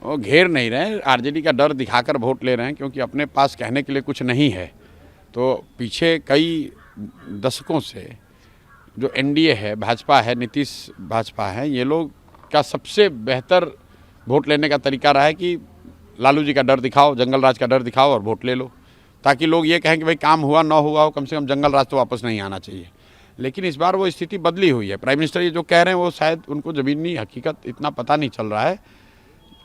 वो घेर नहीं रहे हैं, आरजेडी का डर दिखाकर वोट ले रहे हैं, क्योंकि अपने पास कहने के लिए कुछ नहीं है। तो पीछे कई दशकों से जो एनडीए है, भाजपा है, नीतीश भाजपा है, ये लोग का सबसे बेहतर वोट लेने का तरीका रहा है कि लालू जी का डर दिखाओ, जंगल राज का डर दिखाओ और वोट ले लो, ताकि लोग ये कहें कि भाई काम हुआ ना हुआ हो, कम से कम जंगल राज तो वापस नहीं आना चाहिए। लेकिन इस बार वो स्थिति बदली हुई है। प्राइम मिनिस्टर ये जो कह रहे हैं वो शायद उनको ज़मीनी हकीकत इतना पता नहीं चल रहा है।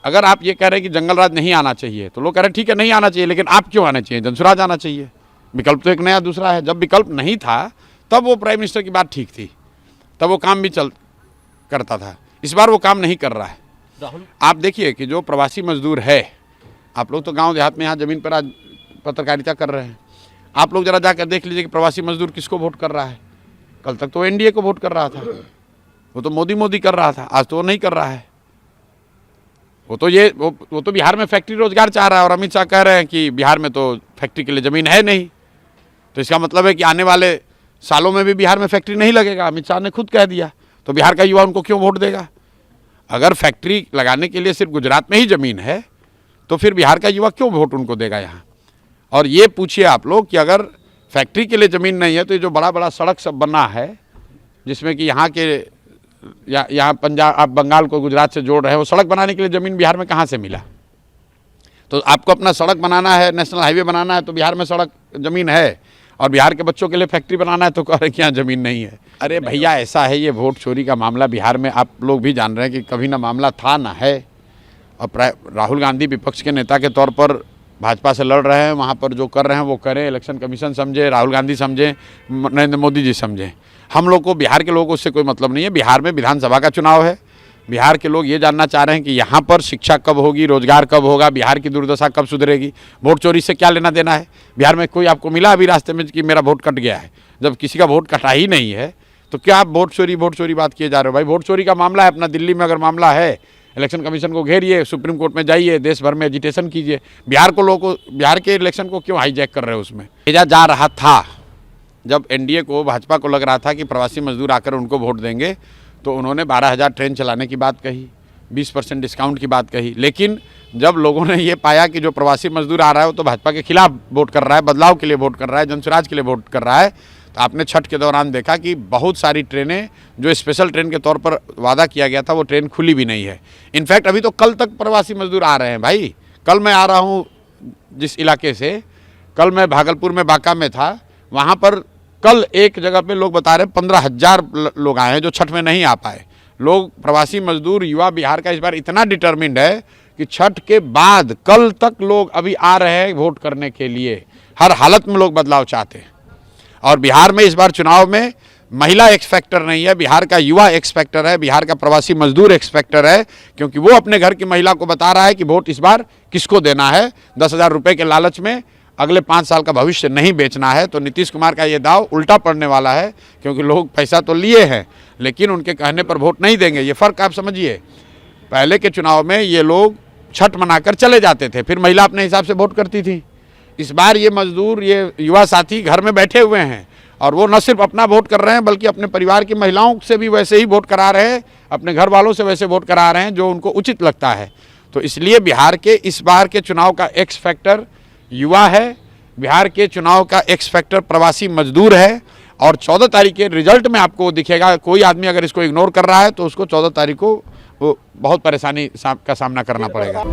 अगर आप ये कह रहे हैं कि जंगल राज नहीं आना चाहिए तो लोग कह रहे हैं ठीक है नहीं आना चाहिए, लेकिन आप क्यों आना चाहिए, जनसुराज आना चाहिए। विकल्प तो एक नया दूसरा है। जब विकल्प नहीं था तब वो प्राइम मिनिस्टर की बात ठीक थी, तब वो काम भी करता था। इस बार वो काम नहीं कर रहा है। राहुल, आप देखिए कि जो प्रवासी मजदूर है, आप लोग तो गांव देहात में यहाँ ज़मीन पर आज पत्रकारिता कर रहे हैं, आप लोग जरा जाकर देख लीजिए कि प्रवासी मजदूर किसको वोट कर रहा है। कल तक तो एनडीए को वोट कर रहा था, वो तो मोदी कर रहा था, आज तो वो नहीं कर रहा है। वो तो बिहार में फैक्ट्री रोजगार चाह रहा है और अमित शाह कह रहे हैं कि बिहार में तो फैक्ट्री के लिए ज़मीन है नहीं। तो इसका मतलब है कि आने वाले सालों में भी बिहार में फैक्ट्री नहीं लगेगा। अमित शाह ने खुद कह दिया, तो बिहार का युवा उनको क्यों वोट देगा। अगर फैक्ट्री लगाने के लिए सिर्फ गुजरात में ही ज़मीन है तो फिर बिहार का युवा क्यों वोट उनको देगा यहाँ। और ये पूछिए आप लोग कि अगर फैक्ट्री के लिए ज़मीन नहीं है तो ये जो बड़ा बड़ा सड़क सब बना है, जिसमें कि यहाँ के यहाँ पंजाब, आप बंगाल को गुजरात से जोड़ रहे हैं, वो सड़क बनाने के लिए ज़मीन बिहार में कहाँ से मिला। तो आपको अपना सड़क बनाना है, नेशनल हाईवे बनाना है तो बिहार में सड़क ज़मीन है, और बिहार के बच्चों के लिए फैक्ट्री बनाना है तो कह रहे कि यहाँ ज़मीन नहीं है। अरे भैया ऐसा है, ये वोट चोरी का मामला बिहार में आप लोग भी जान रहे हैं कि कभी ना मामला था ना है। और राहुल गांधी विपक्ष के नेता के तौर पर भाजपा से लड़ रहे हैं, वहाँ पर जो कर रहे हैं वो करें। इलेक्शन कमीशन समझे, राहुल गांधी समझें, नरेंद्र मोदी जी समझें। हम लोग को, बिहार के लोगों को उससे कोई मतलब नहीं है। बिहार में विधानसभा का चुनाव है। बिहार के लोग ये जानना चाह रहे हैं कि यहाँ पर शिक्षा कब होगी, रोजगार कब होगा, बिहार की दुर्दशा कब सुधरेगी। वोट चोरी से क्या लेना देना है। बिहार में कोई आपको मिला अभी रास्ते में कि मेरा वोट कट गया है। जब किसी का वोट कटा ही नहीं है तो क्या आप वोट चोरी बात किए जा रहे हो। भाई वोट चोरी का मामला है अपना दिल्ली में, अगर मामला है इलेक्शन कमीशन को घेरिए, सुप्रीम कोर्ट में जाइए, देश भर में एजिटेशन कीजिए। बिहार के इलेक्शन को क्यों हाईजैक कर रहे हो। उसमें भेजा जा रहा था, जब एनडीए को, भाजपा को लग रहा था कि प्रवासी मजदूर आकर उनको वोट देंगे, तो उन्होंने 12,000 ट्रेन चलाने की बात कही, 20% डिस्काउंट की बात कही। लेकिन जब लोगों ने ये पाया कि जो प्रवासी मजदूर आ रहा है वो तो भाजपा के खिलाफ वोट कर रहा है, बदलाव के लिए वोट कर रहा है, जनसुराज के लिए वोट कर रहा है, तो आपने छठ के दौरान देखा कि बहुत सारी ट्रेनें जो स्पेशल ट्रेन के तौर पर वादा किया गया था वो ट्रेन खुली भी नहीं है। इनफैक्ट अभी तो कल तक प्रवासी मजदूर आ रहे हैं। भाई कल मैं आ रहा हूँ जिस इलाके से, कल मैं भागलपुर में बांका में था, वहाँ पर कल एक जगह पे लोग बता रहे हैं 15,000 लोग आए हैं जो छठ में नहीं आ पाए। लोग, प्रवासी मजदूर, युवा बिहार का इस बार इतना डिटर्मिन्ड है कि छठ के बाद कल तक लोग अभी आ रहे हैं वोट करने के लिए। हर हालत में लोग बदलाव चाहते हैं। और बिहार में इस बार चुनाव में महिला एक्स फैक्टर नहीं है, बिहार का युवा एक्स फैक्टर है, बिहार का प्रवासी मजदूर एक्स फैक्टर है, क्योंकि वो अपने घर की महिला को बता रहा है कि वोट इस बार किसको देना है। 10,000 रुपये के लालच में अगले 5 साल का भविष्य नहीं बेचना है। तो नीतीश कुमार का ये दाव उल्टा पड़ने वाला है, क्योंकि लोग पैसा तो लिए हैं लेकिन उनके कहने पर वोट नहीं देंगे। ये फ़र्क आप समझिए। पहले के चुनाव में ये लोग छठ मनाकर चले जाते थे, फिर महिला अपने हिसाब से वोट करती थी। इस बार ये मजदूर, ये युवा साथी घर में बैठे हुए हैं और वो न सिर्फ अपना वोट कर रहे हैं बल्कि अपने परिवार की महिलाओं से भी वैसे ही वोट करा रहे हैं, अपने घर वालों से वैसे वोट करा रहे हैं जो उनको उचित लगता है। तो इसलिए बिहार के इस बार के चुनाव का एक्स फैक्टर युवा है, बिहार के चुनाव का एक्स फैक्टर प्रवासी मजदूर है। और 14 तारीख के रिजल्ट में आपको दिखेगा, कोई आदमी अगर इसको इग्नोर कर रहा है तो उसको 14 तारीख को वो बहुत परेशानी का सामना करना पड़ेगा।